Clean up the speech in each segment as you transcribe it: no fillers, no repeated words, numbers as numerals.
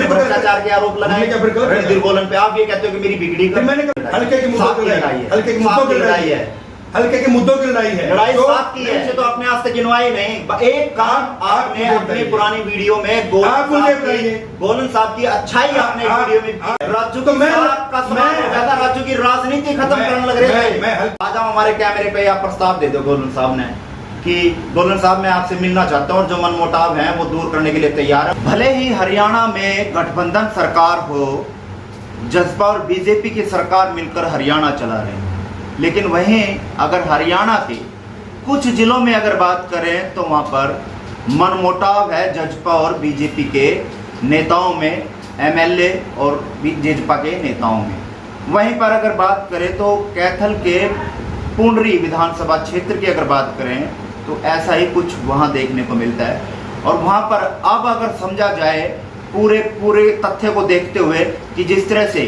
आपने भ्रष्टाचार के आरोप लगाए रणधीर गोलन पे, आप ये कहते हो कि मेरी बिगड़ी का हल्के के मुद्दों की लड़ाई है, हल्के के मुद्दों की लड़ाई है, हल्के के मुद्दों की लड़ाई है। लड़ाई साथ की है तो आपने आज तक गिनवाई नहीं। एक काम आपने अपनी पुरानी वीडियो में गोलन साहब की अच्छाई आपने वीडियो में, राजू तो मैं का सवाल हो गया था, राजू की राजनीति खत्म करने लग रहे थे। आज हम हमारे कैमरे पे आप प्रस्ताव दे दो गोलन साहब ने कि गोलन साहब मैं आपसे मिलना चाहता हूं और जो मनमुटाव है वो दूर करने के लिए तैयार है। भले ही हरियाणा में गठबंधन सरकार हो, जसपा और बीजेपी की सरकार मिलकर हरियाणा चला रहे हैं, लेकिन वहीं अगर हरियाणा के कुछ जिलों में अगर बात करें तो वहां पर मनमुटाव है जसपा और बीजेपी के नेताओं में, एमएलए और जेजेपा के नेताओं में। वहीं पर अगर बात करें तो कैथल के पुंडरी विधानसभा क्षेत्र की अगर बात करें तो ऐसा ही कुछ वहां देखने को मिलता है। और वहां पर अब अगर समझा जाए पूरे तथ्य को देखते हुए कि जिस तरह से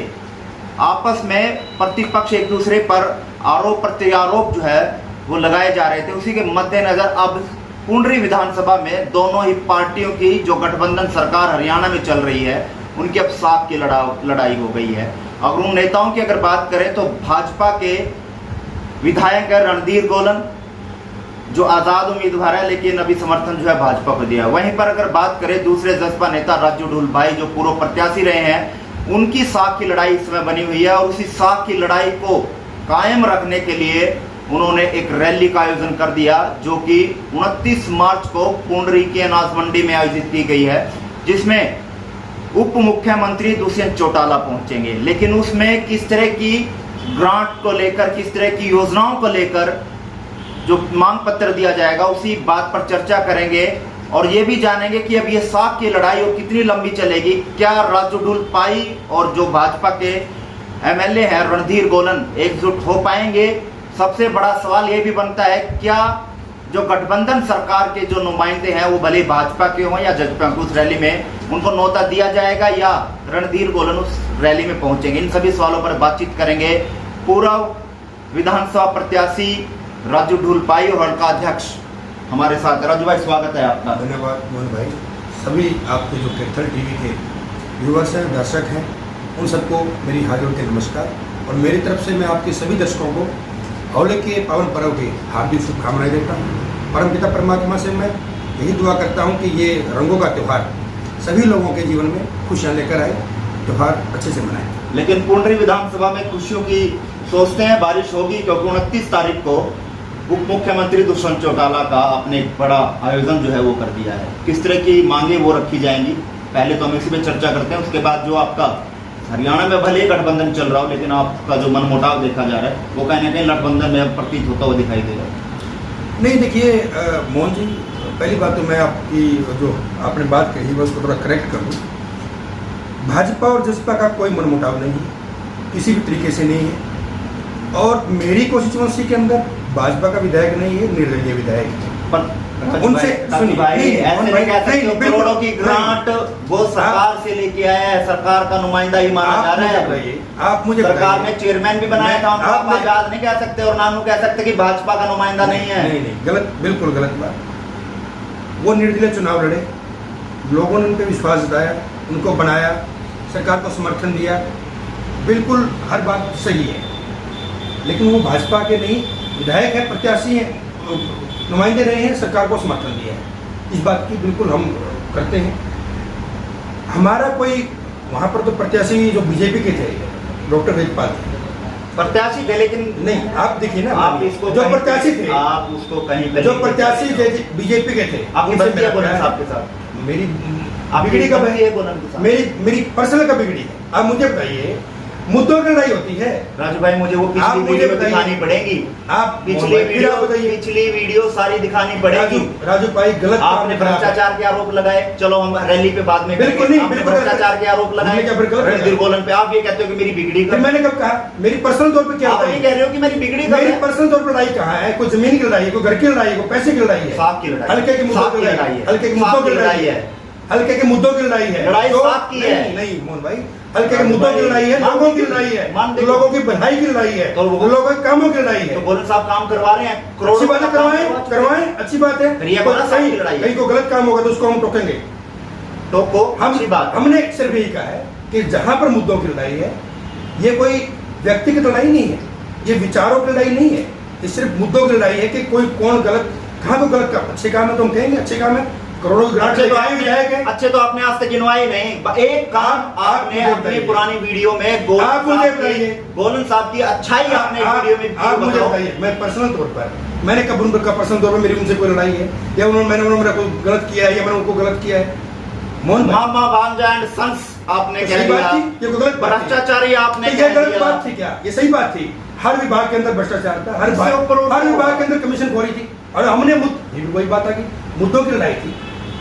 आपस में प्रतिपक्ष एक दूसरे पर आरोप प्रत्यारोप जो है वो लगाए जा रहे थे, उसी के मद्देनजर अब पुंडरी विधानसभा में दोनों ही पार्टियों की जो गठबंधन सरकार हरियाणा में चल रही है उनकी अब साख की लड़ाई हो गई है। अगर उन नेताओं की अगर बात करें तो भाजपा के विधायक है रणधीर गोलन, जो आजाद उम्मीदवार है लेकिन अभी समर्थन जो है भाजपा को दिया। वहीं पर अगर बात करें दूसरे जसपा नेता राजू ढूलभाई जो पूर्व प्रत्याशी रहे हैं, उनकी साख की लड़ाई इस समय बनी हुई है और उसी साख की लड़ाई को कायम रखने के लिए उन्होंने एक रैली का आयोजन कर दिया जो कि 29 मार्च को पुंडरी की अनाज मंडी में आयोजित की गई है, जिसमें उप मुख्यमंत्री दुष्यंत चौटाला पहुंचेंगे। लेकिन उसमें किस तरह की ग्रांट को लेकर, किस तरह की योजनाओं को लेकर जो मांग पत्र दिया जाएगा उसी बात पर चर्चा करेंगे और ये भी जानेंगे कि अब ये साख की लड़ाई और कितनी लंबी चलेगी। क्या राजू ढूलपाई और जो भाजपा के एमएलए हैं रणधीर गोलन एकजुट हो पाएंगे? सबसे बड़ा सवाल ये भी बनता है क्या जो गठबंधन सरकार के जो नुमाइंदे हैं वो भले भाजपा के हों या जसपा के, उस रैली में उनको न्योता दिया जाएगा या रणधीर गोलन उस रैली में पहुंचेंगे? इन सभी सवालों पर बातचीत करेंगे पूर्व विधानसभा प्रत्याशी राजू ढूलपाई और हल्का अध्यक्ष हमारे साथ। राजू भाई स्वागत है आपका। धन्यवाद मोहन भाई। सभी आपके जो कैथल टीवी के व्यूअर्स हैं, दर्शक हैं, उन सबको मेरी हार्दिक नमस्कार और मेरी तरफ से मैं आपके सभी दर्शकों को होली के पावन पर्व की हार्दिक शुभकामनाएं देता हूँ। परमपिता परमात्मा से मैं यही दुआ करता हूँ कि ये रंगों का त्यौहार सभी लोगों के जीवन में खुशियाँ लेकर आए, त्यौहार अच्छे से मनाएं। लेकिन पुंडरी विधानसभा में खुशियों की सोचते हैं बारिश होगी, क्योंकि 29 तारीख को उप मुख्यमंत्री दुष्यंत चौटाला का अपने एक बड़ा आयोजन जो है वो कर दिया है। किस तरह की मांगे वो रखी जाएंगी, पहले तो हम इसी पे चर्चा करते हैं। उसके बाद जो आपका हरियाणा में भले गठबंधन चल रहा हो लेकिन आपका जो मनमुटाव देखा जा रहा है वो कहीं ना कहीं गठबंधन में प्रतीत होता हुआ दिखाई दे रहा है। नहीं देखिए मोहन जी, पहली बात तो मैं आपकी जो आपने बात कही मैं उसको थोड़ा करेक्ट कर दूँ। भाजपा और जसपा का कोई मनमुटाव नहीं है, किसी भी तरीके से नहीं है। और मेरी कॉन्स्टिट्यूएंसी के अंदर भाजपा का विधायक नहीं है, निर्दलीय विधायक है। उनसे करोड़ों की ग्रांट वो सरकार से लेके आया है, सरकार का नुमाइंदा ही माना जा रहा है। आप मुझे सरकार में चेयरमैन भी बनाया था, आप आजाद नहीं कह सकते और नाम कह सकते कि भाजपा का नुमाइंदा नहीं है। नहीं, गलत, बिल्कुल गलत बात। वो निर्दलीय चुनाव लड़े, लोगों ने उन पर विश्वास जताया, उनको बनाया, सरकार को समर्थन दिया, बिल्कुल हर बात सही है। लेकिन वो भाजपा के नहीं, विधायक है, प्रत्याशी हैं, नुमाइंदे रहे हैं, सरकार को समर्थन दिया है। इस बात की बिल्कुल हम करते हैं। हमारा कोई वहाँ पर तो प्रत्याशी जो बीजेपी के थे डॉक्टर वेदपाल थे, प्रत्याशी थे, लेकिन नहीं आप देखिए ना, आप इसको जो प्रत्याशी थे, आप उसको कहीं जो प्रत्याशी बीजेपी के थे, आपकी बनती है गोलन साहब के साथ? मेरी बिगड़ी का है गोलन के साथ, मेरी पर्सनल का बिगड़ी है। आप मुझे बताइए, मुद्दों की लड़ाई होती है। राजू भाई मुझे वो पिछली वीडियो दिखानी पड़ेगी, आप पिछली वीडियो सारी दिखानी पड़ेगी। राजू भाई गलत, आपने भ्रष्टाचार के आरोप लगाए, चलो हम रैली पे बाद में बिल्कुल नहीं, भ्रष्टाचार के आरोप लगाए रणधीर गोलन पे, आप ये कहते हो कि मेरी बिगड़ी कर। मैंने कब कहा? मेरी पर्सनल तौर पे क्या आप ये कह रहे हो कि मेरी बिगड़ी कर? मेरी पर्सनल तौर पर लड़ाई कहाँ है? कोई जमीन की लड़ाई है, कोई घर की लड़ाई है, कोई पैसे की लड़ाई है, साख की लड़ाई, हल्के के मुद्दों की लड़ाई है, हल्के के मुद्दों की लड़ाई है, हल्के के मुद्दों की लड़ाई है, लड़ाई साख की है। नहीं मोहन भाई, हल्के के मुद्दों की लड़ाई है, लोगों की लड़ाई है, लोगों की भलाई की लड़ाई है, लोगों के कामों की लड़ाई है। तो गोलन साहब काम करवा रहे हैं, अच्छी बात है, करवाएं, अच्छी बात है। कहीं को गलत काम होगा तो उसको हम टोकेंगे। टोको, अच्छी बात है। हमने सिर्फ यही कहा है कि जहां पर मुद्दों की लड़ाई है, ये कोई व्यक्तिगत लड़ाई नहीं है, ये विचारों की लड़ाई नहीं है, ये सिर्फ मुद्दों की लड़ाई है कि कोई कौन गलत, कहाँ को गलत काम, अच्छे काम है तो हम कहेंगे अच्छे काम है, करोड़ों ग्रांट अच्छे तो आपने आज तक गिनवाए नहीं। एक काम आपने अपनी पुरानी वीडियो में गोलन साहब की अच्छाई आपने वीडियो में आप मुझे बताइए। मैं पर्सनल तौर पर, मैंने कब उनका पर्सनल तौर पर मेरी उनसे कोई लड़ाई है या मैंने मेरा कोई गलत किया है या मैंने उनको गलत किया है? मोहन मामा भांजा एंड सन्स आपने कह दिया, ये गलत भ्रष्टाचारी आपने ये गलत बात थी क्या? ये सही बात थी। हर विभाग के अंदर भ्रष्टाचार था, हर विभाग के अंदर कमीशन खोरी थी, और हमने वही बात आ गई, मुद्दों की लड़ाई थी,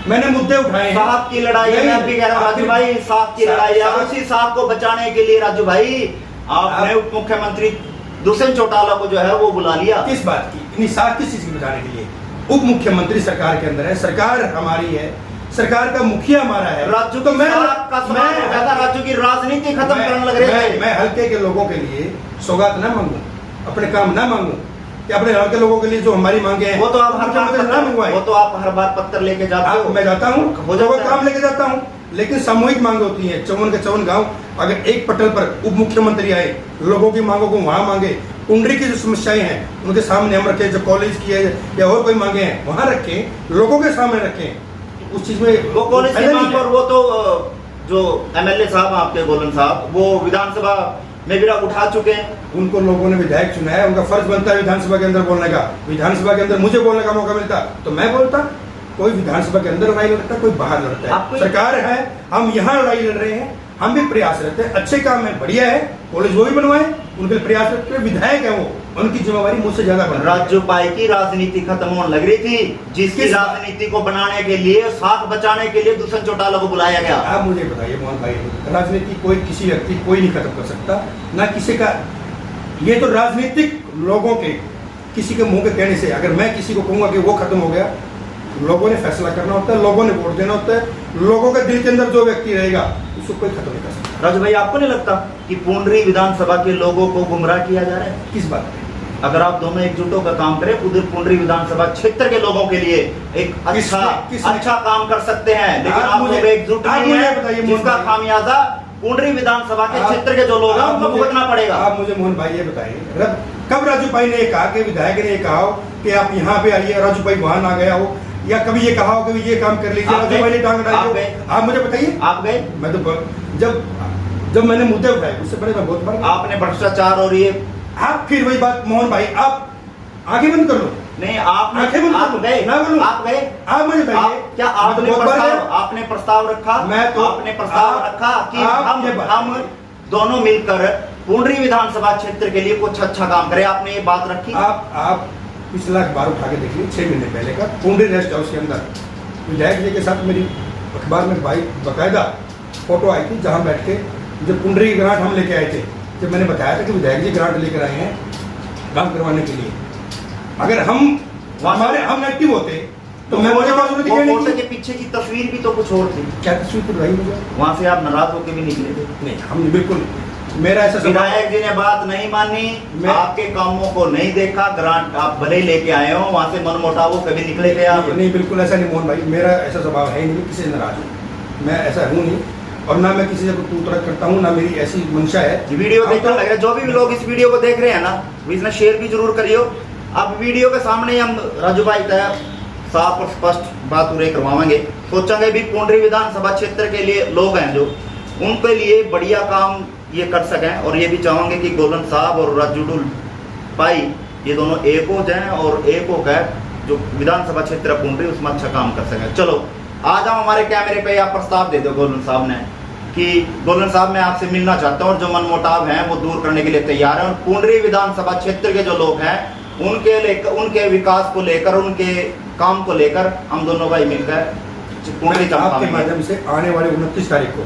मैंने मुद्दे उठाए। साहब की लड़ाई है, मैं भी कह रहा हूं राजू भाई, साहब की लड़ाई है। उसी साहब को बचाने के लिए राजू भाई आपने उप मुख्यमंत्री दुष्यंत चौटाला को जो है वो बुला लिया। किस बात की? इन्हीं साहब किस चीज की बचाने के लिए? उप मुख्यमंत्री सरकार के अंदर है, सरकार हमारी है, सरकार का मुखिया हमारा है। राजू तो मैं राजू की राजनीति खत्म करने लग रहे हैं। मैं हल्के के लोगों के लिए सौगात ना मांगू, अपने काम ना मांगू, कि अपने हल्के लोगों के लिए जो हमारी मांगे हैं वो तो आप हर बार ना मंगवाए। वो तो आप हर बार पत्थर लेके जाते हो। मैं जाता हूँ, काम लेके जाता हूँ, लेकिन सामूहिक मांगे होती है। 54 के 54 गांव, अगर एक पटल पर उप मुख्यमंत्री आए, लोगों की मांगों को वहां मांगे, पुंडरी की जो समस्याएं हैं उनके सामने हम रखें, जो कॉलेज की है या और कोई मांगे हैं वहां रखें, लोगों के सामने रखें। उस चीज में वो कॉलेज की मांग, और वो तो जो एमएलए साहब आपके गोलन साहब, वो विधानसभा में भी उठा चुके हैं। उनको लोगों ने विधायक चुना है, उनका फर्ज बनता है विधानसभा के अंदर बोलने का। विधानसभा के अंदर मुझे बोलने का मौका मिलता तो मैं बोलता। कोई विधानसभा के अंदर लड़ाई लड़ता, कोई बाहर लड़ता है। सरकार है, हम यहाँ लड़ाई लड़ रहे हैं, हम भी प्रयास रहते हैं, अच्छे काम है, बढ़िया है, कॉलेज वो भी बनवाए, उनके प्रयास रहते हैं। विधायक है वो, उनकी जिम्मेवारी मुझसे ज्यादा बन। राजू भाई की राजनीति खत्म होने लग रही थी, जिसकी राजनीति को बनाने के लिए, साथ बचाने के लिए दुष्यंत चौटाला को बुलाया गया। आप मुझे बताइए मोहन भाई, राजनीति कोई किसी व्यक्ति कोई नहीं खत्म कर सकता, ना किसी का। ये तो राजनीतिक लोगों के किसी के मुंह के कहने से, अगर मैं किसी को कहूंगा कि वो खत्म हो गया, लोगों ने फैसला करना होता है, लोगों ने वोट देना होता है, लोगों के दिल के अंदर जो व्यक्ति रहेगा उसको कोई खत्म नहीं कर सकता। राजू भाई, आपको नहीं लगता कि पुंडरी विधानसभा के लोगों को गुमराह किया जा रहा है? किस बात पे? अगर आप दोनों एकजुटों का काम करें, उधर पुंडरी विधानसभा क्षेत्र के लोगों के लिए एक अच्छा काम कर सकते हैं, लेकिन आप लोग एकजुट नहीं है, जिसका खामियाजा पुंडरी विधानसभा के क्षेत्र के जो लोग हैं उनको भुगतना पड़ेगा। आप मुझे मोहन भाई ये बताइए, कब राजू भाई ने कहा कि विधायक ने कहा हो कि आप यहाँ पे आइए, राजू भाई वहां ना गया हो, या कभी ये कहा हो कि ये काम कर लीजिए, राजू भाई ने टांग अड़ाई? आप मुझे बताइए। आप गए? मैं तो जब मैंने मुद्दे उठाए उससे पहले मैं बहुत बार आपने भ्रष्टाचार और ये, आप फिर वही बात मोहन भाई, आप आंखें बंद कर लो। नहीं, आप गए ना, बोलो आप गए। आप मुझे बताइए, क्या आपने प्रस्ताव रखा? मैं तो आपने प्रस्ताव रखा कि हम दोनों मिलकर पुंडरी विधानसभा क्षेत्र के लिए कुछ अच्छा काम करें, आपने ये बात रखी? आप पिछला अखबार उठा के देखिए, 6 महीने पहले का पुंडरी रेस्ट हाउस के अंदर विधायक जी के साथ मेरी अखबार में बाकायदा फोटो आई थी, जहाँ बैठ के जब पुंडरी की ग्रांट हम लेके आए थे, जब मैंने बताया था कि विधायक जी ग्रांट लेकर आए हैं काम करवाने के लिए, अगर हम एक्टिव होते तो मैं फोटो के पीछे की तस्वीर भी तो कुछ और थी। क्या तस्वीर तो रही मुझे? वहाँ से आप नाराज होकर भी निकले थे? नहीं, हम बिल्कुल, मेरा ऐसा विधायक जी ने बात नहीं मानी, आपके कामों को नहीं देखा, ग्रांट आप भले ही लेके आए हो, वहाँ से मनमुटाव हो, कभी निकले थे आप? नहीं, बिल्कुल ऐसा नहीं मोहन भाई, मेरा ऐसा स्वभाव है ही नहीं, किसी से नाराज हूँ, मैं ऐसा हूँ नहीं, और ना मैं किसी से तू तरक करता हूँ, ना मेरी ऐसी मंशा है। वीडियो देखने लग रहा है, जो भी लोग इस वीडियो को देख रहे हैं ना, इसमें शेयर भी जरूर करियो। अब वीडियो के सामने हम राजू भाई तय साफ और स्पष्ट बात पूरे करवाएंगे, सोचेंगे भी पुंडरी विधानसभा क्षेत्र के लिए लोग हैं जो, उनके लिए बढ़िया काम ये कर सकें, और ये भी चाहेंगे कि गोलन साहब और राजू भाई ये दोनों एक हो जाएं और एक हो गए जो विधानसभा क्षेत्र पुंडरी उसमें अच्छा काम कर सकें। चलो आज हम हमारे कैमरे पे आप प्रस्ताव दे दो गोलन साहब ने कि गोलन साहब मैं आपसे मिलना चाहता हूँ, और जो मनमुटाव हैं वो दूर करने के लिए तैयार हैं, और पुंडरी विधानसभा क्षेत्र के जो लोग हैं उनके विकास को लेकर, उनके काम को लेकर हम दोनों भाई मिलकर पुंडरी आपके माध्यम से आने वाले 29 तारीख को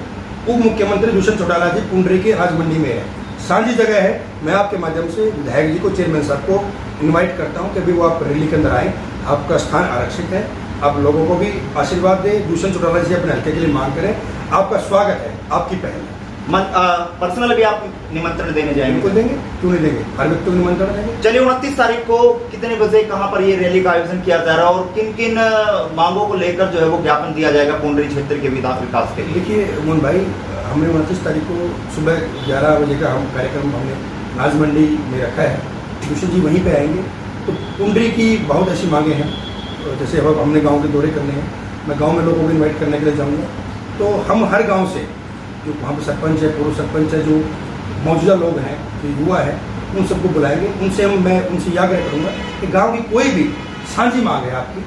उप मुख्यमंत्री दुष्यंत चौटाला जी पुंडरी के राज मंडी में है, सांझी जगह है। मैं आपके माध्यम से विधायक जी को, चेयरमैन साहब को इनवाइट करता हूं कि भी वो आप रैली के अंदर आए, आपका स्थान आरक्षित है, आप लोगों को भी आशीर्वाद दें, दुष्यंत चौटाला जी अपने हल्के के लिए मांग करें, आपका स्वागत है, आपकी पहल है। पर्सनल भी आप निमंत्रण देने बिल्कुल जाएंगे? देंगे, क्यों नहीं देंगे, हर व्यक्ति को निमंत्रण देंगे। चलिए 29 तारीख को कितने बजे कहां पर ये रैली का आयोजन किया जा रहा है और किन किन मांगों को लेकर जो है वो ज्ञापन दिया जाएगा पुंडरी क्षेत्र के विकास के लिए? देखिए मोहन भाई, हमने 29 तारीख को सुबह 11 बजे का हम कार्यक्रम हमने नाज मंडी में रखा है। कृष्ण जी वहीं पे आएंगे। तो पुंडरी की बहुत ऐसी मांगे हैं, जैसे अब हमने गांव के दौरे करने हैं, मैं गांव में लोगों को इनवाइट करने के लिए जाऊंगा। तो हम हर गांव से जो वहाँ पर सरपंच है, पूर्व सरपंच है, जो मौजूदा लोग हैं, जो युवा है, उन सबको बुलाएंगे। मैं उनसे यह आग्रह करूँगा कि गाँव की कोई भी साझी मांग है आपकी,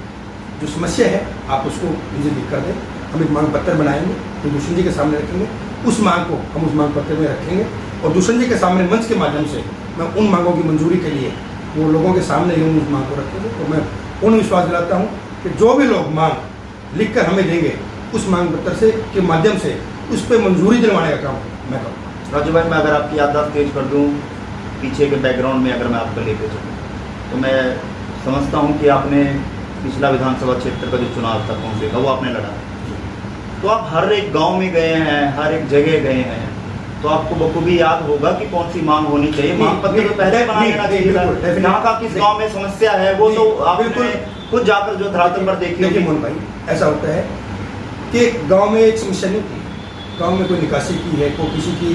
जो समस्या है, आप उसको मुझे लिख कर दें। हम एक मांग पत्र बनाएंगे, तो दूषण जी के सामने रखेंगे। उस मांग को हम उस मांग पत्र में रखेंगे और दूषण जी के सामने मंच के माध्यम से मैं उन मांगों की मंजूरी के लिए वो लोगों के सामने ही उस मांग को रखेंगे। तो मैं पूर्ण विश्वास दिलाता हूँ कि जो भी लोग मांग लिख कर हमें देंगे, उस मांग पत्र से के माध्यम से उस पर मंजूरी दिलवाने का काम मैं करूँ। राजू भाई, मैं अगर आपकी याददाश्त तेज कर दूँ, पीछे के बैकग्राउंड में अगर मैं आपको लेके चलूँ, तो मैं समझता हूँ कि आपने पिछला विधानसभा क्षेत्र का जो चुनाव था कौन से का, वो आपने लड़ा। तो आप हर एक गांव में गए हैं, हर एक जगह गए हैं, तो आपको बखूबी याद होगा कि कौन सी मांग होनी चाहिए। मांग पत्र तो पहले बना लेना चाहिए था। यहाँ का किस गांव में समस्या है वो तो आपने खुद जाकर जो धरातल पर देखी होगी। मोहन भाई, ऐसा होता है कि गांव में एक समस्या नहीं होती। गांव में कोई निकासी की है, कोई किसी की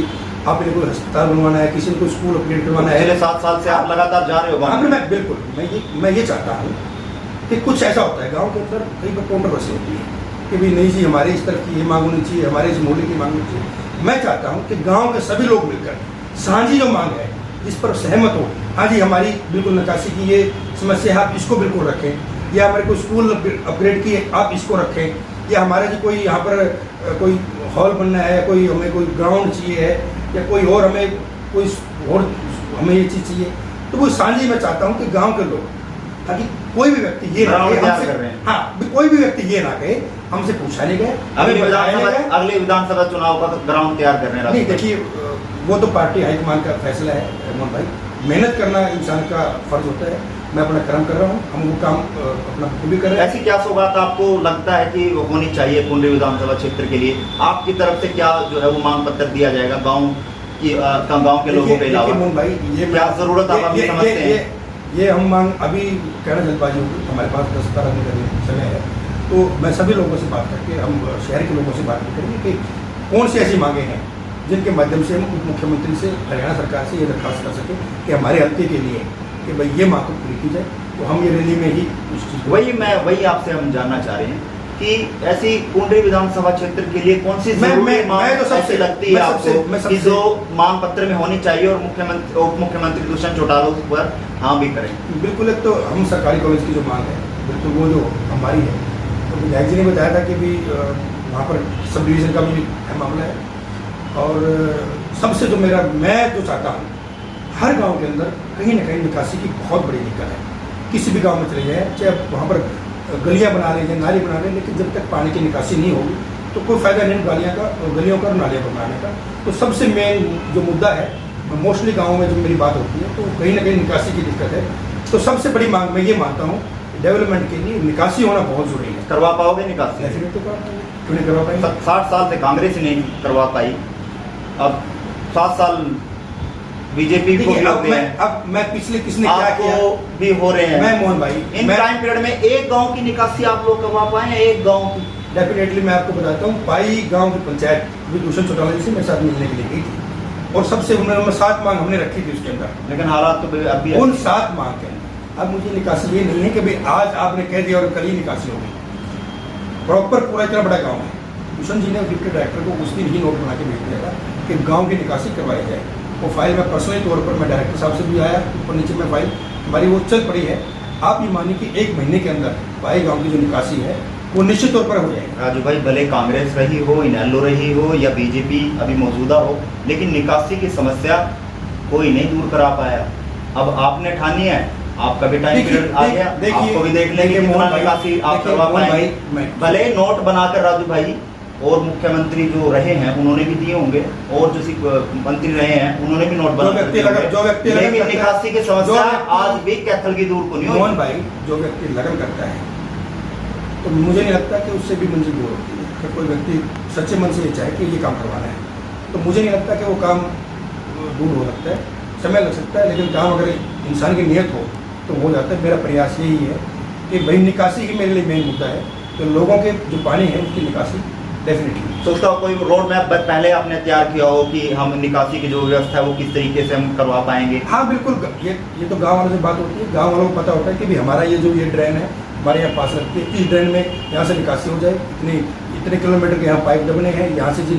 आपने कोई अस्पताल बनवाना है, किसी ने कोई स्कूल अपडेट करवाना है। पिछले 7 साल से आप लगातार जा रहे हो गाँव में। मैं बिल्कुल मैं ये चाहता हूँ कि कुछ ऐसा होता है गाँव के अंदर, कई बार कॉन्ट्रोवर्सी होती है कि भाई नहीं जी, हमारे इस तरफ की ये मांग होनी चाहिए, हमारे इस मोहल्ले की मांग होनी चाहिए। मैं चाहता हूँ कि गांव के सभी लोग मिलकर साझी जो मांग है, जिस पर सहमत हो, हाँ जी हमारी बिल्कुल निकासी की ये समस्या है, आप इसको बिल्कुल रखें, या हमारे कोई स्कूल अपग्रेड की आप इसको रखें, या हमारे जो कोई यहाँ पर कोई हॉल बनना है, कोई हमें कोई ग्राउंड चाहिए है, या कोई और हमें कोई और हमें ये चीज़ चाहिए, तो वो साझी मैं चाहता हूँ कि गाँव के लोग, ताकि कोई भी व्यक्ति ये ना कहे हमसे, हाँ कोई भी व्यक्ति ये ना कहे हमसे पूछा नहीं गया। अगले विधानसभा चुनाव का ग्राउंड तैयार कर रहे हैं। नहीं देखिए, वो तो पार्टी हाईकमान का फैसला है मोहन भाई। मेहनत करना इंसान का फर्ज होता है। मैं अपना कर्म कर रहा हूँ, हम वो काम अपना भी कर रहे हैं। ऐसी क्या सौगात आपको लगता है कि होनी चाहिए पुंडरी विधानसभा क्षेत्र के लिए? आपकी तरफ से क्या जो है वो मांग पत्र दिया जाएगा गाँव के लोगों के अलावा? मोहन भाई, ये क्या जरूरत आप अभी समझते हैं? ये हम मांग अभी कहना जल्दबाजी होगी, हमारे पास 10-12 दिन का समय है, तो मैं सभी लोगों से बात करके, हम शहर के लोगों से बात करेंगे कि कौन सी ऐसी मांगे हैं जिनके माध्यम से हम उप मुख्यमंत्री से, हरियाणा सरकार से ये दरख्वास्त कर सकें कि हमारे हल्के के लिए कि भाई ये मांग पूरी की जाए। तो हम ये रैली में ही उस चीज़ वही आपसे हम जानना चाह रहे हैं कि ऐसी पुंडरी विधानसभा क्षेत्र के लिए कौन सी मांग ऐसी लगती है आपको कि जो मांग पत्र में होनी चाहिए और उप मुख्यमंत्री दुष्यंत चौटाला उस पर हाँ भी करें? बिल्कुल, एक तो हम सरकारी कॉलेज की जो मांग है, बिल्कुल वो जो हमारी है, तो विधायक जी ने बताया था कि भी वहाँ पर सब डिवीज़न का भी मामला है। और सबसे जो मैं जो चाहता हूँ, हर गांव के अंदर कहीं ना कहीं निकासी की बहुत बड़ी दिक्कत है। किसी भी गांव में चले जाए, चाहे वहाँ पर गलियाँ बना लें, नाली बना लें, लेकिन जब तक पानी की निकासी नहीं होगी तो कोई फ़ायदा नहीं गलियों का और नालियों को बनाने का। तो सबसे मेन जो मुद्दा है, मोस्टली गाँव में जो मेरी बात होती है, तो कहीं ना कहीं निकासी की दिक्कत है। तो सबसे बड़ी मांग मैं ये मानता हूँ, डेवलपमेंट के लिए निकासी होना बहुत ज़रूरी है। करवा पाओगे निकासी? डेफिनेटली क्यों नहीं करवा पाएंगे? 60 साल से कांग्रेस ही नहीं करवा पाई, अब 7 साल बीजेपी को भी हो गए हैं। अब मैं पिछले किसने क्या किया भी हो रहे हैं। मैं मोहन भाई, इन टाइम पीरियड में एक गांव की निकासी आप लोग करवा पाए हैं? एक गांव की? डेफिनेटली मैं आपको बताता हूँ, पाई गांव की पंचायत भी दुष्यंत चौटाला जी से मेरे साथ मिलने के लिए गई थी, और सबसे उन्होंने 7 मांग हमने रखी थी उसके अंदर, लेकिन हालात तो अभी उन 7 मांग के अंदर अब मुझे निकासी ये नहीं है कि भाई आज आपने कह दिया और कल ही निकासी हो गई। प्रॉपर पूरा इतना बड़ा गाँव है। दुष्यंत जी ने डिप्टी डायरेक्टर को उस दिन ही नोट बना के भेज दिया था कि गाँव की निकासी करवाई जाए। वो फाइल में पर्सनली तौर पर मैं डायरेक्टर साहब से भी आया, ऊपर नीचे में फाइल हमारी वो चल पड़ी है। आप ये मानिए कि 1 महीने के अंदर पाई गांव की जो निकासी है वो निश्चित तौर पर हो जाएगी। राजू भाई, भले कांग्रेस रही हो, इनेलो रही हो या बीजेपी अभी मौजूदा हो, लेकिन निकासी की समस्या कोई नहीं दूर करा पाया। अब आपने ठानी है, आपका भी टाइम पीरियड आ गया, आपको भी देख लेंगे कितना निकासी आप करवा पाएंगे। भले नोट बनाकर राजू भाई और मुख्यमंत्री जो रहे हैं उन्होंने भी दिए होंगे, और जो मंत्री रहे हैं उन्होंने भी नोट बना दिए, लेकिन निकासी की समस्या आज भी कैथल की दूर को नहीं हुई। मोहन भाई, जो व्यक्ति लगन करता है तो मुझे नहीं लगता कि उससे भी मंजिल दूर होती है। कि कोई व्यक्ति सच्चे मन से ये चाहे कि ये काम करवाना है, तो मुझे नहीं लगता कि वो काम दूर हो सकता है, समय लग सकता है, लेकिन काम अगर इंसान की नीयत हो तो हो जाता है। मेरा प्रयास यही है कि भाई निकासी ही मेरे लिए मेन मुद्दा है, तो लोगों के जो पानी है उसकी निकासी डेफिनेटली। तो उसका कोई रोड मैप पहले आपने तैयार किया हो कि हम निकासी की जो व्यवस्था है वो किस तरीके से हम करवा पाएंगे? हाँ बिल्कुल, ये तो गांव वालों से बात होती है, गांव वालों को पता होता है कि भी हमारा ये जो ये ड्रेन है हमारे यहाँ पास लगती है, इस ड्रेन में यहाँ से निकासी हो जाए, इतने किलोमीटर के यहाँ पाइप दबने हैं, यहाँ से जी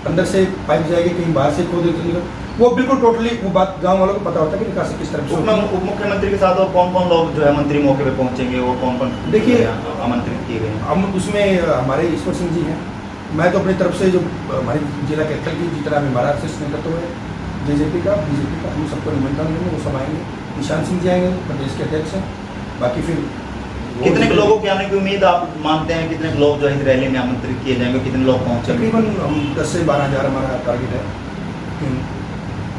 अंदर से पाइप जाएगी, कहीं बाहर से खोद वो बिल्कुल टोटली वो बात गांव वालों को पता होता है कि निकासी किस तरफ से। उप मुख्यमंत्री के साथ और कौन कौन लोग जो है मंत्री मौके पे पहुंचेंगे, वो कौन कौन देखिए आमंत्रित किए गए हैं? हम उसमें हमारे ईश्वर सिंह जी हैं, मैं तो अपनी तरफ से जो हमारे जिला कैथल की जितना भी हमारा शिष्ट नेतृत्व है, जेजेपी का, बीजेपी का, हम सबको निमंत्रण देंगे, वो सब आएंगे। निशान सिंह जी आएंगे, प्रदेश के अध्यक्ष हैं। बाकी फिर कितने लोगों के आने की उम्मीद आप मानते हैं? कितने लोग जो है इस रैली में आमंत्रित किए जाएंगे, कितने लोग पहुंचेंगे? तकरीबन हम 10 से 12 हज़ार हमारा टारगेट है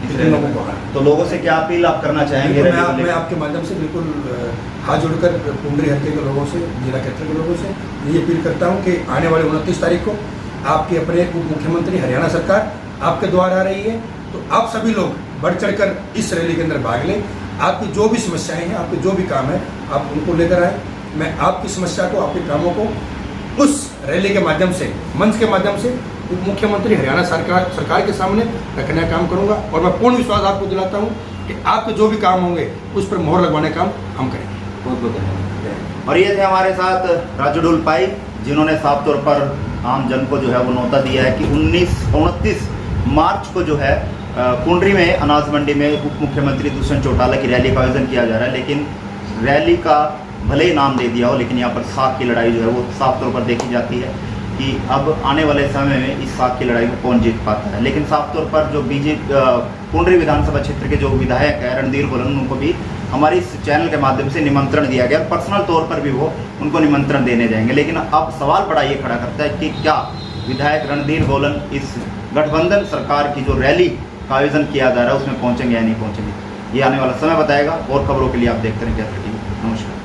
इतने लोगों को। तो लोगों से क्या अपील आप करना चाहेंगे? मैं आपके माध्यम से बिल्कुल हाथ जोड़कर पुंडरी हल्के के लोगों से, जिला कैथल के लोगों से ये अपील करता हूँ कि आने वाले 29 तारीख को आपके अपने उप मुख्यमंत्री हरियाणा सरकार आपके द्वार आ रही है, तो आप सभी लोग बढ़ चढ़कर इस रैली के अंदर भाग लें। आपकी जो भी समस्याएं हैं, आपके जो भी काम है, आप उनको लेकर आएँ। मैं आपकी समस्या को, आपके कामों को उस रैली के माध्यम से, मंच के माध्यम से उप मुख्यमंत्री हरियाणा सरकार के सामने रखने का काम करूंगा, और मैं पूर्ण विश्वास आपको दिलाता हूं कि आपके जो भी काम होंगे उस पर मोहर लगवाने का काम हम करेंगे। बहुत बहुत धन्यवाद। और ये थे हमारे साथ राजू ढुलपाई, जिन्होंने साफ तौर पर आम जन को जो है वो न्योता दिया है कि 29 मार्च को जो है कुंडरी में अनाज मंडी में उप मुख्यमंत्री दुष्यंत चौटाला की रैली का आयोजन किया जा रहा है। लेकिन रैली का भले ही नाम दे दिया हो, लेकिन यहाँ पर साख की लड़ाई जो है वो साफ तौर पर देखी जाती है कि अब आने वाले समय में इस साख की लड़ाई में कौन जीत पाता है। लेकिन साफ तौर पर जो बीजेपी कुंडरी विधानसभा क्षेत्र के जो विधायक है रणधीर गोलन, उनको भी हमारे इस चैनल के माध्यम से निमंत्रण दिया गया, पर्सनल तौर पर भी वो उनको निमंत्रण देने जाएंगे। लेकिन अब सवाल बड़ा ये खड़ा करता है कि क्या विधायक रणधीर गोलन इस गठबंधन सरकार की जो रैली का आयोजन किया जा रहा है उसमें पहुंचेंगे या नहीं पहुंचेंगे, ये आने वाला समय बताएगा। और खबरों के लिए आप देखते रहें कैथल टीवी। नमस्कार।